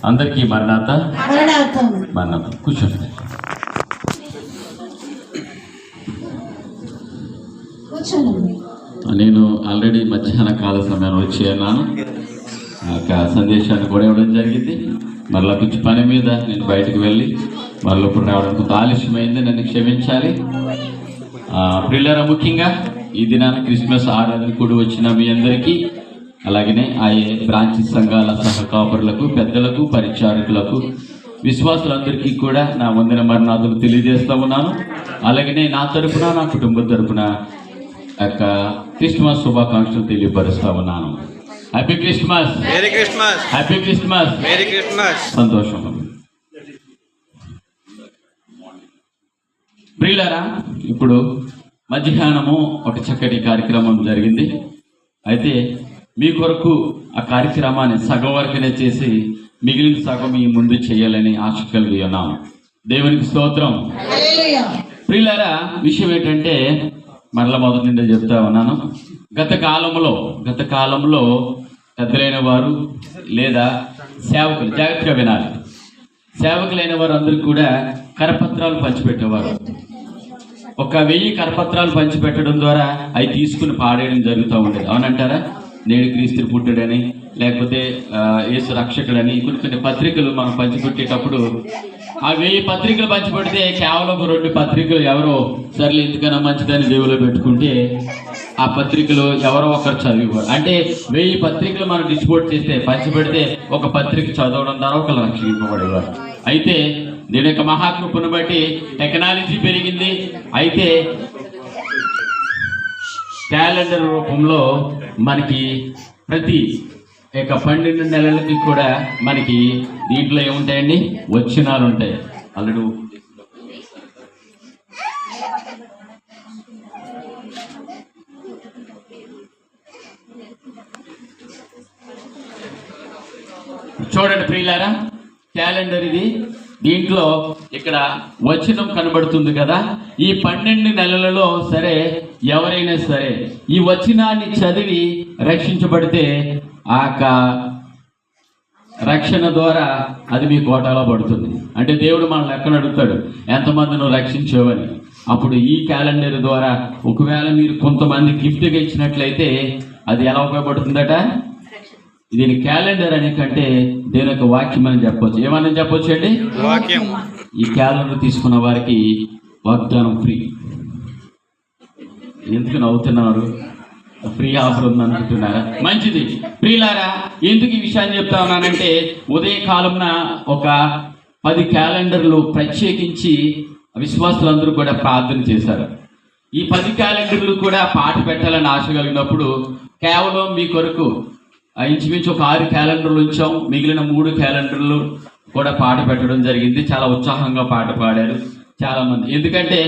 అందరికీ మరణాత మరణాత. కూర్చోండి. నేను ఆల్రెడీ మధ్యాహ్న కాల సమయం వచ్చి అన్నాను. సందేశాన్ని కూడా ఇవ్వడం జరిగింది. మరలా కొంచెం పని మీద నేను బయటకు వెళ్ళి మరలా ఇప్పుడు రావడం కొంత ఆలస్యమైంది, నన్ను క్షమించాలి. ప్రియులారా, ముఖ్యంగా ఈ దినాన క్రిస్మస్ ఆరాధన కూడా వచ్చిన మీ అందరికీ, అలాగనే ఆయే బ్రాంచ్ సంఘాల సహకాపరులకు, పెద్దలకు, పరిచారకులకు, విశ్వాసులందరికీ కూడా నా వందన మరణాదులు తెలియజేస్తా ఉన్నాను. అలాగనే నా తరపున, నా కుటుంబ తరపున యొక్క క్రిస్మస్ శుభాకాంక్షలు తెలియపరుస్తా ఉన్నాను. Happy Christmas, merry Christmas, happy Christmas, merry Christmas. సంతోషం. ప్రియులారా, ఇప్పుడు మధ్యాహ్నము ఒక చక్కటి కార్యక్రమం జరిగింది. అయితే మీ కొరకు ఆ కార్యక్రమాన్ని సగం వరకునే చేసి మిగిలిన సగం మీ ముందు చేయాలని ఆశ కలిగి ఉన్నాము. దేవునికి స్తోత్రం. ప్రియులారా, విషయం ఏంటంటే మరల మొదటి నుండి చెప్తా ఉన్నాను. గత కాలంలో పెద్దలైన వారు లేదా సేవకులు, జాగ్రత్తగా వినాలి, సేవకులైన వారు అందరూ కూడా కరపత్రాలు పంచిపెట్టేవారు. 1000 కరపత్రాలు పంచిపెట్టడం ద్వారా అవి తీసుకుని పాడేయడం జరుగుతూ ఉండేది. అవునంటారా? నేడు క్రీస్తు పుట్టుడని, లేకపోతే యేసు రక్షకుడని కొన్ని పత్రికలు మనం పంచిపెట్టేటప్పుడు ఆ 1000 పత్రికలు పంచిపెడితే కేవలం 2 పత్రికలు ఎవరో సర్లే ఎందుకన్నా మంచిదని దేవులో పెట్టుకుంటే ఆ పత్రికలు ఎవరో ఒకరు చదివేవారు. అంటే 1000 పత్రికలు మనం డిస్ట్రిబ్యూట్ చేస్తే, పంచిపెడితే ఒక పత్రిక చదవడం ద్వారా ఒకరు రక్షింపబడేవారు. అయితే దీని యొక్క మహాకృపను బట్టి టెక్నాలజీ పెరిగింది. అయితే క్యాలెండర్ రూపంలో మనకి ప్రతి 12 నెలలకి కూడా మనకి దీంట్లో ఏముంటాయండి, వచనాలు ఉంటాయి. ఆల్రెడీ చూడండి ప్రియులారా, క్యాలెండర్ ఇది. దీంట్లో ఇక్కడ వచనం కనబడుతుంది కదా. ఈ 12 నెలలలో సరే ఎవరైనా సరే ఈ వచనాన్ని చదివి రక్షించబడితే ఆ రక్షణ ద్వారా అది మీ కోటాలో పడుతుంది. అంటే దేవుడు మనల్ని ఎక్కడ అడుగుతాడు, ఎంతమంది నువ్వు రక్షించావని. అప్పుడు ఈ క్యాలెండర్ ద్వారా ఒకవేళ మీరు కొంతమంది గిఫ్ట్గా ఇచ్చినట్లయితే అది ఎలా ఉపయోగపడుతుందట. దీని క్యాలెండర్ అనే కంటే దేని యొక్క వాక్యం అని చెప్పొచ్చు. ఏమని చెప్పొచ్చు అండి? వాక్యం. ఈ క్యాలెండర్ తీసుకున్న వారికి వాగ్దానం ఫ్రీ. ఎందుకు నవ్వుతున్నారు? ఫ్రీ ఆఫర్ ఉంది అనుకుంటున్నారా? మంచిది. ప్రియులారా, ఎందుకు ఈ విషయాన్ని చెప్తా ఉన్నానంటే ఉదయకాలంన ఒక 10 క్యాలెండర్లు ప్రత్యేకించి విశ్వాసులందరూ కూడా ప్రార్థన చేశారు. ఈ 10 క్యాలెండర్లు కూడా పాట పెట్టాలని ఆశ కలిగినప్పుడు కేవలం మీ కొరకు ఇంచుమించు ఒక 6 క్యాలెండర్లు ఉంచాం. మిగిలిన 3 క్యాలెండర్లు కూడా పాట పెట్టడం జరిగింది. చాలా ఉత్సాహంగా పాట పాడారు చాలా మంది. ఎందుకంటే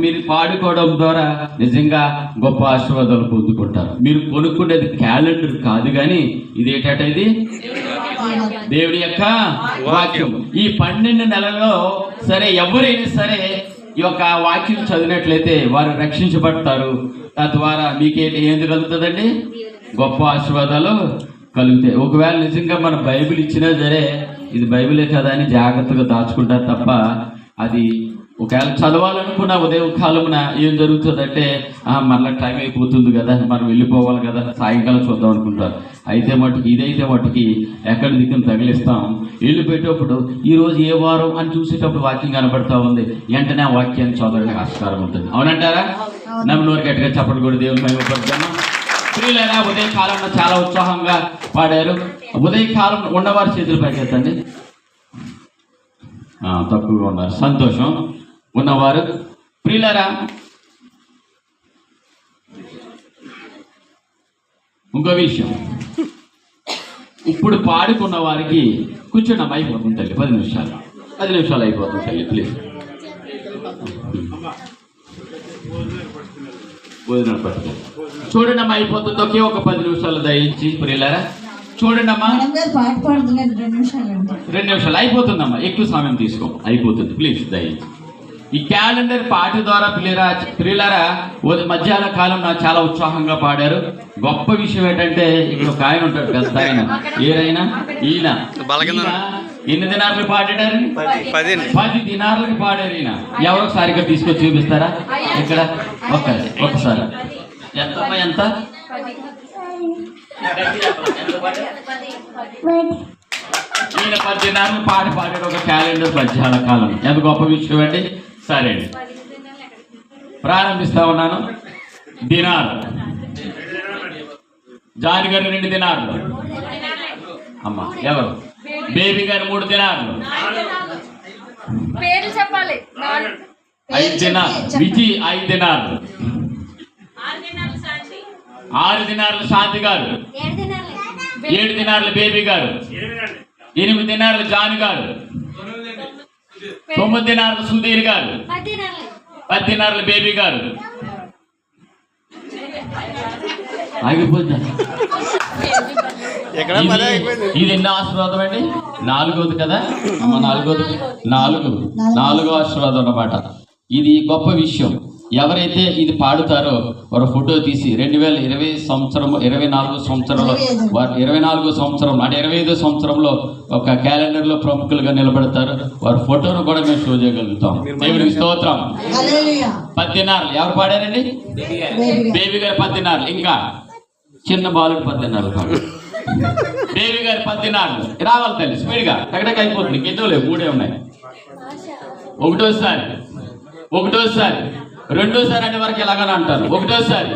మీరు పాడుకోవడం ద్వారా నిజంగా గొప్ప ఆశీర్వాదాలు పొందుకుంటారు. మీరు కొనుక్కునేది క్యాలెండర్ కాదు, కానీ ఇది ఏంటంటే ఇది దేవుడి యొక్క వాక్యం. ఈ 12 నెలల్లో సరే ఎవరైనా సరే ఈ యొక్క వాక్యం చదివినట్లయితే వారు రక్షించబడతారు. తద్వారా మీకేంటి ఏం కలుగుతుందండి? గొప్ప ఆశీర్వాదాలు కలుగుతాయి. ఒకవేళ నిజంగా మన బైబిల్ ఇచ్చినా సరే ఇది బైబిలే కదా అని జాగ్రత్తగా దాచుకుంటారు తప్ప అది ఒకవేళ చదవాలనుకున్న ఉదయం కాలమున ఏం జరుగుతుందంటే మళ్ళీ టైం అయిపోతుంది కదా, మనం వెళ్ళిపోవాలి కదా, సాయంకాలం చూద్దాం అనుకుంటారు. అయితే మట్టుకి ఇదైతే మట్టుకి ఎక్కడ దిక్కును తగిలిస్తాం. ఇల్లు పెట్టేటప్పుడు ఈరోజు ఏ వారం అని చూసేటప్పుడు వాక్యం కనబడతా ఉంది, వెంటనే ఆ వాక్యాన్ని చదవడానికి ఆస్కారం ఉంటుంది. అవునంటారా? నమ్మనోరు గట్టిగా చప్పట్లు కూడా దేవుని మహిమపరుద్దామా. స్త్రీలైనా ఉదయకాలంలో చాలా ఉత్సాహంగా పాడారు. ఉదయకాలం ఉన్నవారి చేతులు పైకెత్తండి. తక్కువగా ఉన్నారు, సంతోషం. ఉన్నవారు ప్రియులారా, ఇంకో విషయం, ఇప్పుడు పాడుకున్న వారికి కూర్చోండి, అయిపోతుంది తల్లి. 10 నిమిషాలు అయిపోతుంది తల్లి, ప్లీజ్. భోజనం పట్టుకో. చూడండి అమ్మా, అయిపోతుంది. ఒకే ఒక 10 నిమిషాలు దయించి ప్రియులారా చూడండి అమ్మా. 2 నిమిషాలు అయిపోతుందమ్మా, ఎక్కువ సమయం తీసుకో, అయిపోతుంది ప్లీజ్ దయించి. ఈ క్యాలెండర్ పాట ద్వారా ప్రియులారా మధ్యాహ్న కాలం నాకు చాలా ఉత్సాహంగా పాడారు. గొప్ప విషయం ఏంటంటే ఇక్కడ ఒక ఆయన ఉంటాడు పెద్ద ఆయన, ఈయన ఎన్ని దినార్లు పాడారు? 10 దినార్లకు పాడారు. ఈయన ఎవరో సరిగ్గా తీసుకొచ్చి చూపిస్తారా? ఇక్కడ ఒక్కసారి ఎంత ఈయన 10 దినార్లు పాడారు ఒక క్యాలెండర్ మధ్యాహ్న కాలం. ఎంత గొప్ప విషయం అండి. సరే అండి, ప్రారంభిస్తా ఉన్నాను. దినార్ జాని గారు 2 దినార్లు, అమ్మ ఎవరు బేబీ గారు 3 దినార్లు, 5 దినార్లు, విజయ్ 5 దినార్లు, 6 దినార్లు శాంతి గారు, 7 దినార్లు బేబీ గారు, 8 దినార్లు జాని గారు, 9 దినార్లు సుధీర్ గారు, 10 దినార్లు బేబీ గారు. ఆగిపోద్దా? ఇది ఎన్నో ఆశీర్వాదం అండి? 4వది కదా అమ్మ, 4వ ఆశీర్వాదం అన్నమాట. ఇది గొప్ప విషయం. ఎవరైతే ఇది పాడుతారో వారు ఫోటో తీసి 2020 సంవత్సరం 24వ సంవత్సరంలో 24వ సంవత్సరం అంటే 25వ సంవత్సరంలో ఒక క్యాలెండర్లో ప్రముఖులుగా నిలబెడతారు. వారి ఫోటోను కూడా మేము షో చేయగలుగుతాం. దేవునికి స్తోత్రం. 10 దినార్లు ఎవరు పాడారండి? బేబీ గారు 10 దినార్లు. ఇంకా చిన్న బాలుడు 10 దినార్లు పాడు. బేబీ గారు 10 దినార్లు. రావాలి తల్లి, స్పీడ్గా టగటక అయిపోతుంది. ఇంకెన్నో లేవు, 3 ఉన్నాయి. ఒకటోసారి, రెండోసారి అనే వరకు ఎలాగని అంటారు. ఒకటోసారి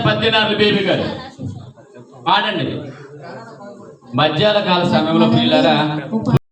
10 దినార్లు బేబీ గారు పాడండి. మధ్యాహ్న కాల సమయంలో పిల్లరా